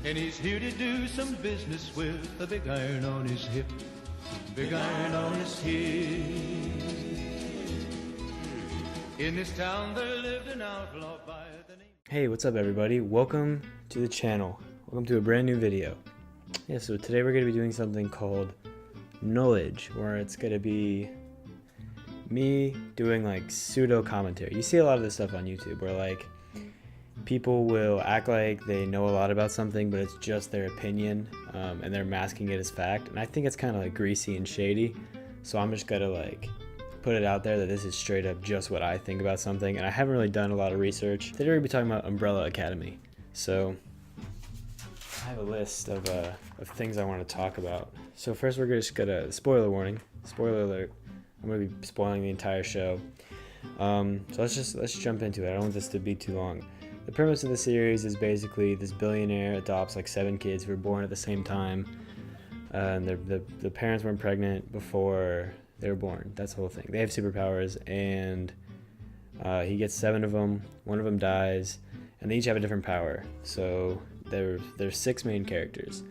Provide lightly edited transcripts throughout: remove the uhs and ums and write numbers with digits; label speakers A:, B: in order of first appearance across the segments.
A: and he's here to do some business with a big iron on his hip. Big iron on his hip. In this town there lived an outlaw by the name.
B: Hey, what's up everybody? Welcome to the channel. Welcome to a brand new video. Yeah, so today we're going to be doing something called Nulledge, where it's going to be me doing like pseudo commentary. You see a lot of this stuff on YouTube where like people will act like they know a lot about something, but it's just their opinion, and they're masking it as fact. And I think it's kind of like greasy and shady. So I'm just gonna like put it out there that this is straight up just what I think about something. And I haven't really done a lot of research. Today we're gonna be talking about Umbrella Academy. So I have a list of things I want to talk about. So first we're just gonna, spoiler warning, spoiler alert. I'm gonna be spoiling the entire show. So let's jump into it. I don't want this to be too long. The premise of the series is basically this billionaire adopts like 7 kids who were born at the same time, and the parents weren't pregnant before they were born. That's the whole thing. They have superpowers, and he gets 7 of them. 1 of them dies, and they each have a different power. So there's 6 main characters.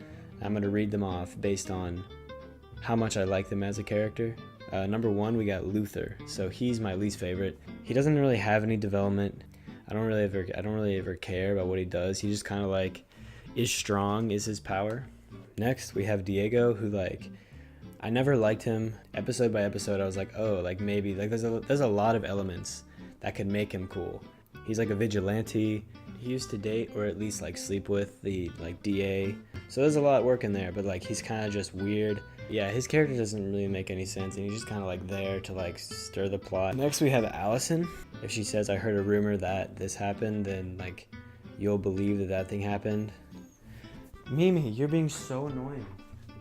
B: I'm gonna read them off based on how much I like them as a character. Number 1, we got Luther. So he's my least favorite. He doesn't really have any development. I don't really ever care about what he does. He just kind of like is strong is his power. Next we have Diego, who like I never liked him. Episode by episode I was like, oh, like maybe like there's a lot of elements that could make him cool. He's like a vigilante. He used to date or at least like sleep with the like DA. So there's a lot working there, but like he's kind of just weird. Yeah, his character doesn't really make any sense, and he's just kind of like there to like stir the plot. Next we have Allison. If she says, I heard a rumor that this happened, then like you'll believe that that thing happened. Mimi, you're being so annoying.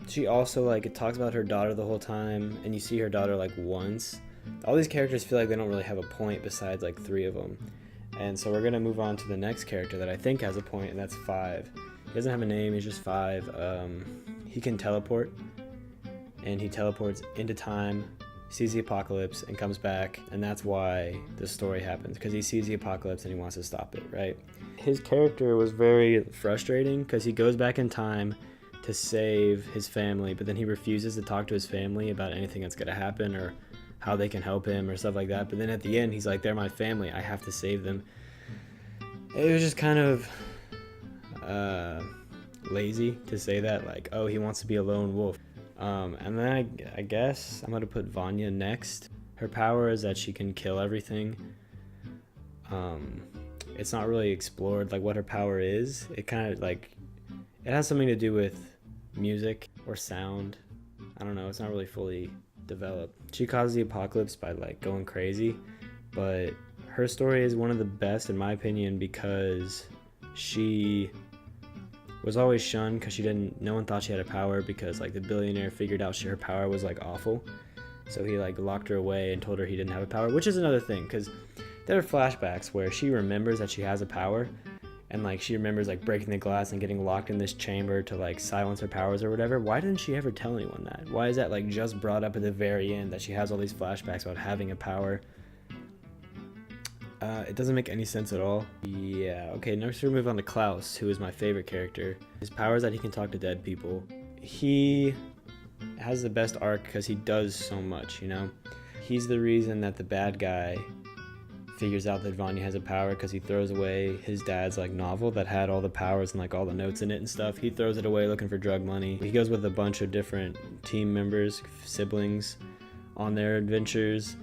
B: She also like it talks about her daughter the whole time, and you see her daughter like once. All these characters feel like they don't really have a point besides like 3 of them. And so we're gonna move on to the next character that I think has a point, and that's 5. He doesn't have a name, he's just 5. He can teleport, and he teleports into time, sees the apocalypse, and comes back, and that's why the story happens, because he sees the apocalypse and he wants to stop it, right? His character was very frustrating because he goes back in time to save his family, but then he refuses to talk to his family about anything that's gonna happen or how they can help him or stuff like that. But then at the end he's like, they're my family, I have to save them. It was just kind of lazy to say that, like, oh, he wants to be a lone wolf. And then I guess I'm gonna put Vanya next. Her power is that she can kill everything. It's not really explored like what her power is. It kind of like it has something to do with music or sound. I don't know, it's not really fully developed. She caused the apocalypse by like going crazy, but her story is one of the best in my opinion because she was always shunned because no one thought she had a power because like the billionaire figured out her power was like awful. So he like locked her away and told her he didn't have a power, which is another thing because there are flashbacks where she remembers that she has a power, and like she remembers like breaking the glass and getting locked in this chamber to like silence her powers or whatever. Why didn't she ever tell anyone that? Why is that like just brought up at the very end that she has all these flashbacks about having a power? It doesn't make any sense at all. Yeah, okay, next we move on to Klaus, who is my favorite character. His power is that he can talk to dead people. He has the best arc because he does so much, you know? He's the reason that the bad guy figures out that Vanya has a power because he throws away his dad's like novel that had all the powers and like all the notes in it and stuff. He throws it away looking for drug money. He goes with a bunch of different team members, siblings, on their adventures.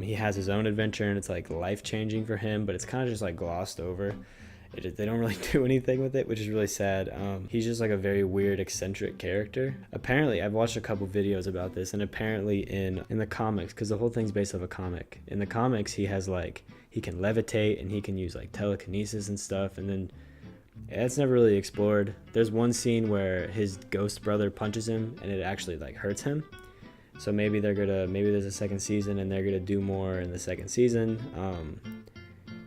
B: He has his own adventure and it's like life-changing for him, but it's kind of just like glossed over. They don't really do anything with it, which is really sad. He's just like a very weird, eccentric character. Apparently, I've watched a couple videos about this, and apparently in the comics, because the whole thing's based off a comic. In the comics, he has like, he can levitate and he can use like telekinesis and stuff, and then it's never really explored. There's one scene where his ghost brother punches him and it actually like hurts him. So maybe there's a second season and they're gonna do more in the second season.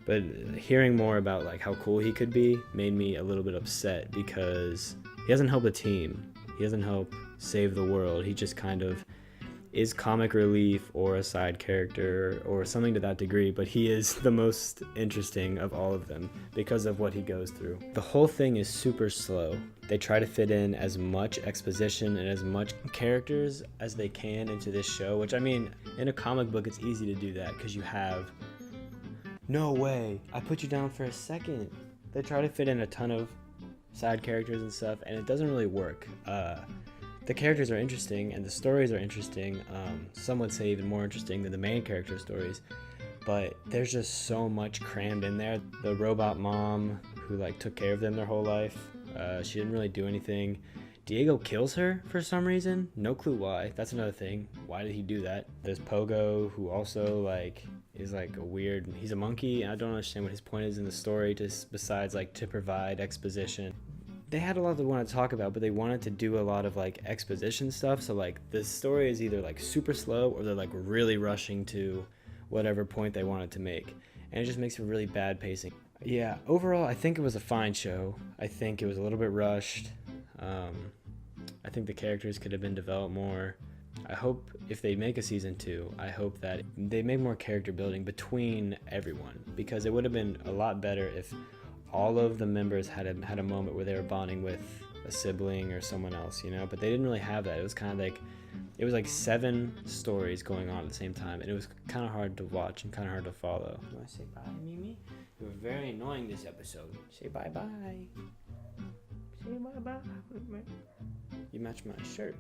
B: But hearing more about like how cool he could be made me a little bit upset because he doesn't help the team. He doesn't help save the world. He just kind of is comic relief or a side character or something to that degree, but he is the most interesting of all of them because of what he goes through. The whole thing is super slow. They try to fit in as much exposition and as much characters as they can into this show, which, I mean, in a comic book it's easy to do that because you have, no way, I put you down for a second. They try to fit in a ton of side characters and stuff, and it doesn't really work. The characters are interesting and the stories are interesting. Some would say even more interesting than the main character stories, but there's just so much crammed in there. The robot mom who like took care of them their whole life, she didn't really do anything. Diego kills her for some reason, no clue why. That's another thing. Why did he do that? There's Pogo, who also like is like a weird, he's a monkey, and I don't understand what his point is in the story, just besides like to provide exposition. They had a lot they wanted to talk about, but they wanted to do a lot of like exposition stuff, so like the story is either like super slow or they're like really rushing to whatever point they wanted to make, and it just makes it really bad pacing. Yeah, overall I think it was a fine show. I think it was a little bit rushed. I think the characters could have been developed more. I hope if they make a season 2, I hope that they make more character building between everyone, because it would have been a lot better if all of the members had a moment where they were bonding with a sibling or someone else, you know, but they didn't really have that. It was kind of like, it was like 7 stories going on at the same time, and it was kind of hard to watch and kind of hard to follow. You want to say bye, Mimi? You were very annoying this episode. Say bye-bye. Say bye-bye. You match my shirt.